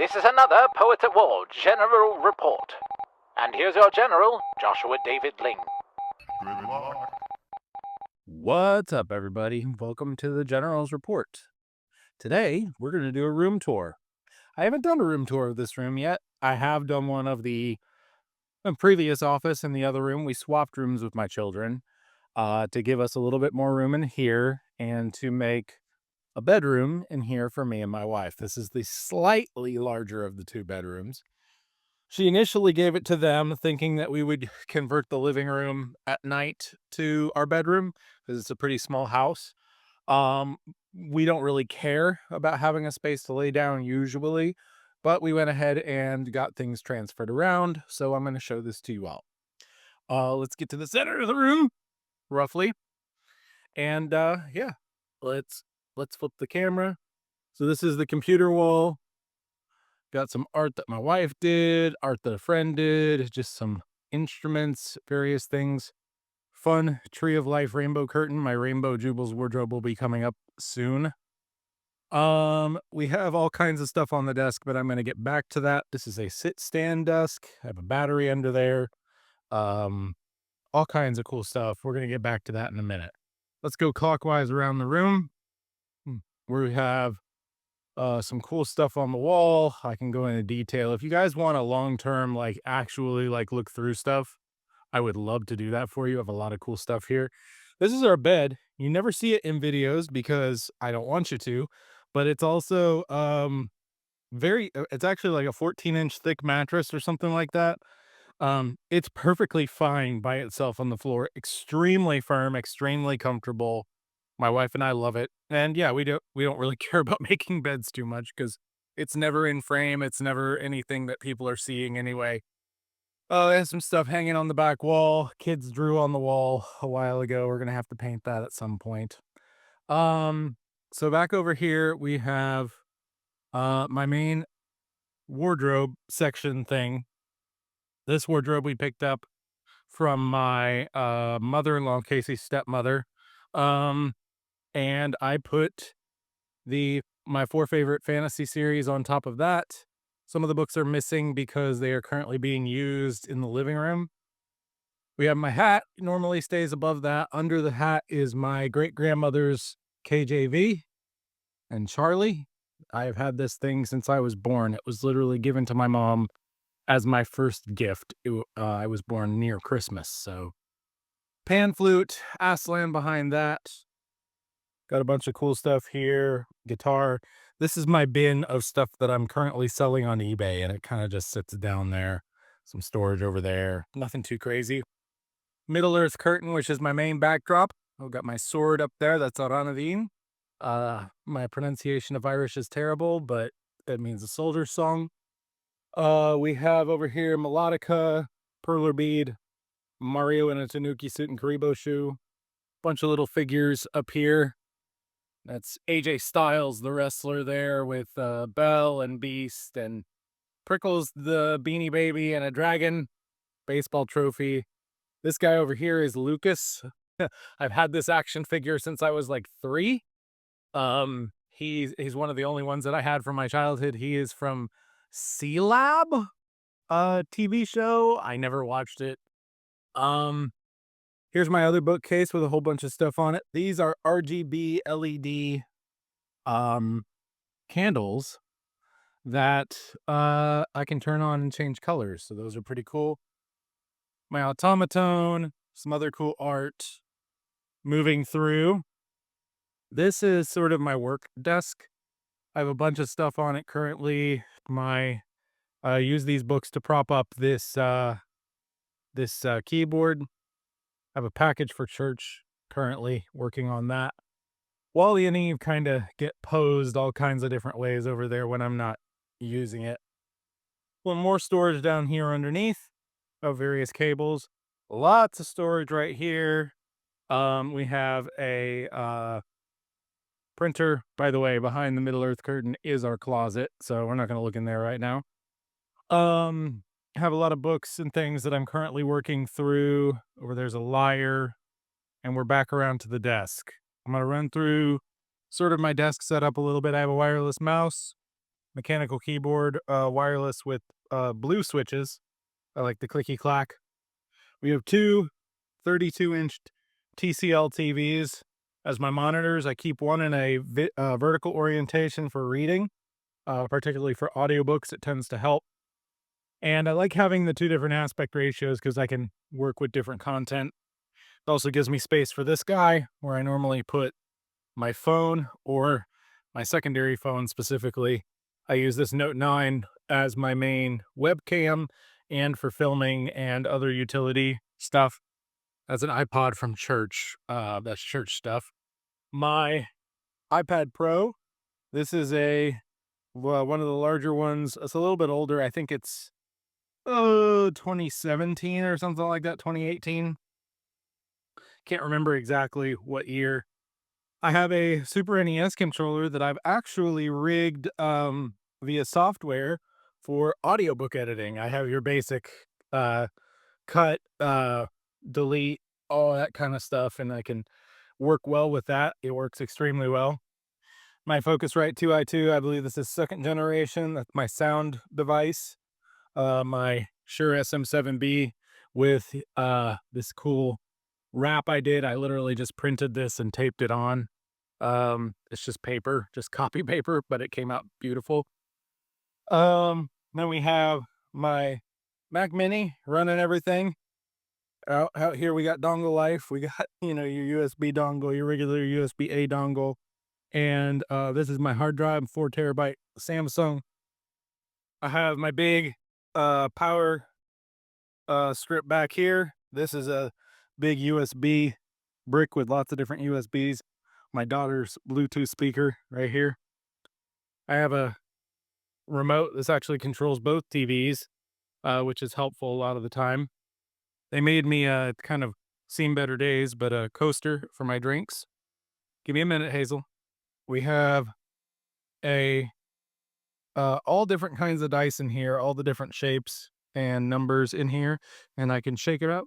This is another Poet Award General Report. And here's your General, Joshua David Ling. Good luck. What's up, everybody? Welcome to the General's Report. Today, we're going to do a room tour. I haven't done a room tour of this room yet. I have done one of the previous office in the other room. We swapped rooms with my children to give us a little bit more room in here and to make a bedroom in here for me and my wife. This is the slightly larger of the two bedrooms. She initially gave it to them thinking that we would convert the living room at night to our bedroom because it's a pretty small house. We don't really care about having a space to lay down usually, but we went ahead and got things transferred around. So I'm going to show this to you all. Let's get to the center of the room, roughly. And yeah, let's flip the camera. So this is the computer wall. Got some art that my wife did, art that a friend did, just some instruments, various things. Fun Tree of Life rainbow curtain. My Rainbow Jubilees wardrobe will be coming up soon. We have all kinds of stuff on the desk, but I'm going to get back to that. This is a sit-stand desk. I have a battery under there. All kinds of cool stuff. We're going to get back to that in a minute. Let's go clockwise around the room. We have some cool stuff on the wall. I can go into detail. If you guys want a long-term, actually look through stuff, I would love to do that for you. I have a lot of cool stuff here. This is our bed. You never see it in videos because I don't want you to, but it's also it's actually like a 14-inch thick mattress or something like that. It's perfectly fine by itself on the floor. Extremely firm, extremely comfortable. My wife and I love it. And yeah, we don't really care about making beds too much because it's never in frame. It's never anything that people are seeing anyway. Oh, there's some stuff hanging on the back wall. Kids drew on the wall a while ago. We're gonna have to paint that at some point. So back over here we have my main wardrobe section thing. This wardrobe we picked up from my mother-in-law, Casey's stepmother. And I put my 4 favorite fantasy series on top of that. Some of the books are missing because they are currently being used in the living room. We have my hat, normally stays above that. Under the hat is my great-grandmother's KJV and Charlie. I have had this thing since I was born. It was literally given to my mom as my first gift. I was born near Christmas, so pan flute, Aslan behind that. Got a bunch of cool stuff here. Guitar. This is my bin of stuff that I'm currently selling on eBay, and it kind of just sits down there. Some storage over there. Nothing too crazy. Middle Earth curtain, which is my main backdrop. I've got my sword up there. That's Aranavine. My pronunciation of Irish is terrible, but that means a soldier song. We have over here Melodica, Perler Bead, Mario in a Tanuki suit and Karibo shoe. Bunch of little figures up here. That's AJ Styles, the wrestler there with Belle and Beast and Prickles the Beanie Baby and a dragon. Baseball trophy. This guy over here is Lucas. I've had this action figure since I was like 3. He's one of the only ones that I had from my childhood. He is from C-Lab, TV show. I never watched it. Here's my other bookcase with a whole bunch of stuff on it. These are RGB LED candles that I can turn on and change colors. So those are pretty cool. My automaton, some other cool art. Moving through. This is sort of my work desk. I have a bunch of stuff on it currently. I use these books to prop up this keyboard. I have a package for church currently, working on that. Wally and Eve kind of get posed all kinds of different ways over there when I'm not using it. One more storage down here underneath of various cables. Lots of storage right here. We have a printer. By the way, behind the Middle Earth curtain is our closet, so we're not going to look in there right now. Have a lot of books and things that I'm currently working through. Over there's a lyre, and we're back around to the desk. I'm going to run through sort of my desk setup a little bit. I have a wireless mouse. mechanical keyboard, wireless with blue switches. I like the clicky clack. We have two 32-inch TCL TVs as my monitors. I keep one in a vertical orientation for reading, particularly for audiobooks. It tends to help. And I like having the two different aspect ratios because I can work with different content. It also gives me space for this guy where I normally put my phone or my secondary phone specifically. I use this Note 9 as my main webcam and for filming and other utility stuff. That's an iPod from church. That's church stuff. My iPad Pro, this is one of the larger ones. It's a little bit older. I think it's 2017 or something like that, 2018. Can't remember exactly what year. I have a Super NES controller that I've actually rigged via software for audiobook editing. I have your basic cut, delete, all that kind of stuff, and I can work well with that. It works extremely well. My Focusrite 2i2, I believe this is second generation. That's my sound device. My Shure SM7B with this cool wrap I did. I literally just printed this and taped it on. It's just paper, just copy paper, but it came out beautiful. Then we have my Mac Mini running everything. Out here we got Dongle Life. We got, your USB dongle, your regular USB-A dongle. And this is my hard drive, 4 terabyte Samsung. I have my big power strip back here. This is a big USB brick with lots of different USBs. My daughter's Bluetooth speaker right here. I have a remote. This actually controls both TVs, which is helpful a lot of the time. They made me kind of seen better days, but a coaster for my drinks. Give me a minute, Hazel. We have all different kinds of dice in here, all the different shapes and numbers in here, and I can shake it up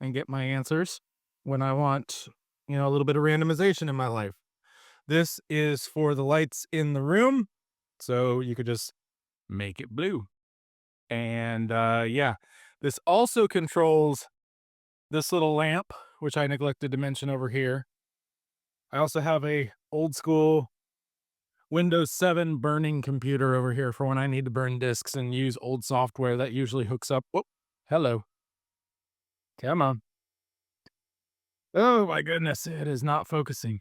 and get my answers when I want, a little bit of randomization in my life. This is for the lights in the room, so you could just make it blue. And yeah, this also controls this little lamp, which I neglected to mention over here. I also have a old school Windows 7 burning computer over here for when I need to burn disks and use old software that usually hooks up. Whoop, hello. Come on. Oh my goodness, it is not focusing.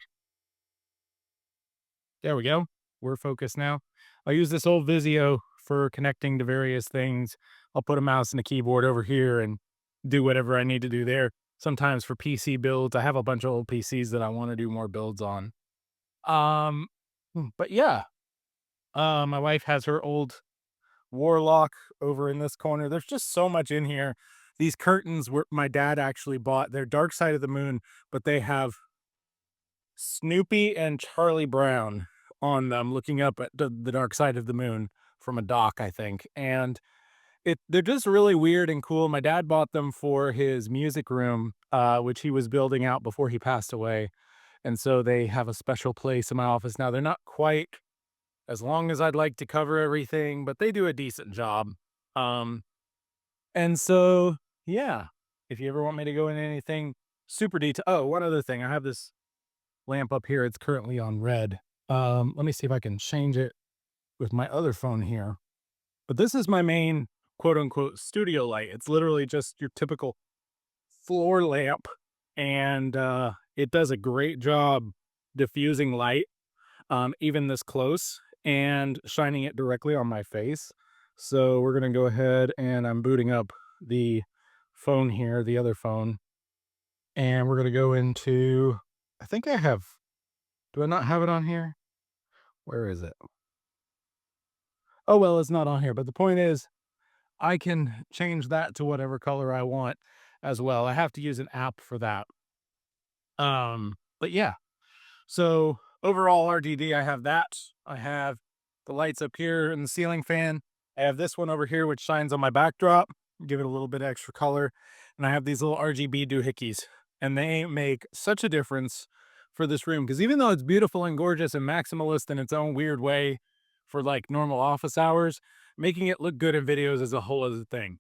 There we go. We're focused now. I'll use this old Vizio for connecting to various things. I'll put a mouse and a keyboard over here and do whatever I need to do there. Sometimes for PC builds, I have a bunch of old PCs that I want to do more builds on. But yeah, my wife has her old Warlock over in this corner. There's just so much in here. These curtains were my dad actually bought. They're Dark Side of the Moon, but they have Snoopy and Charlie Brown on them looking up at the Dark Side of the Moon from a dock, I think. And they're just really weird and cool. My dad bought them for his music room, which he was building out before he passed away. And so they have a special place in my office now. They're not quite as long as I'd like to cover everything, but they do a decent job. And so, yeah, if you ever want me to go into anything super detailed. Oh, one other thing. I have this lamp up here. It's currently on red. Let me see if I can change it with my other phone here. But this is my main quote unquote studio light. It's literally just your typical floor lamp. And it does a great job diffusing light, even this close, and shining it directly on my face. So we're going to go ahead and I'm booting up the phone here, the other phone. And we're going to go into, I think I have, do I not have it on here? Where is it? Oh, well, it's not on here. But the point is, I can change that to whatever color I want as well. I have to use an app for that. But yeah. So overall RGB, I have that. I have the lights up here and the ceiling fan. I have this one over here, which shines on my backdrop, give it a little bit extra color. And I have these little RGB doohickeys, and they make such a difference for this room. Because even though it's beautiful and gorgeous and maximalist in its own weird way, for like normal office hours, making it look good in videos is a whole other thing.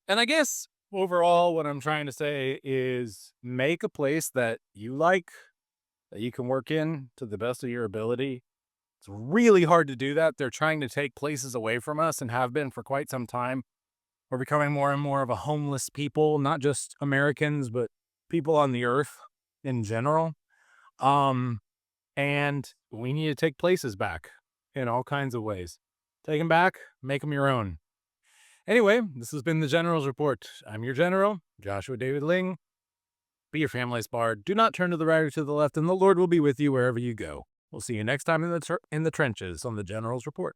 And I guess overall, what I'm trying to say is make a place that you like, that you can work in to the best of your ability. It's really hard to do that. They're trying to take places away from us and have been for quite some time. We're becoming more and more of a homeless people, not just Americans, but people on the earth in general. Um, and we need to take places back in all kinds of ways. Take them back, make them your own. Anyway, this has been the General's Report. I'm your General, Joshua David Ling. Be your family's bard. Do not turn to the right or to the left, and the Lord will be with you wherever you go. We'll see you next time in the trenches on the General's Report.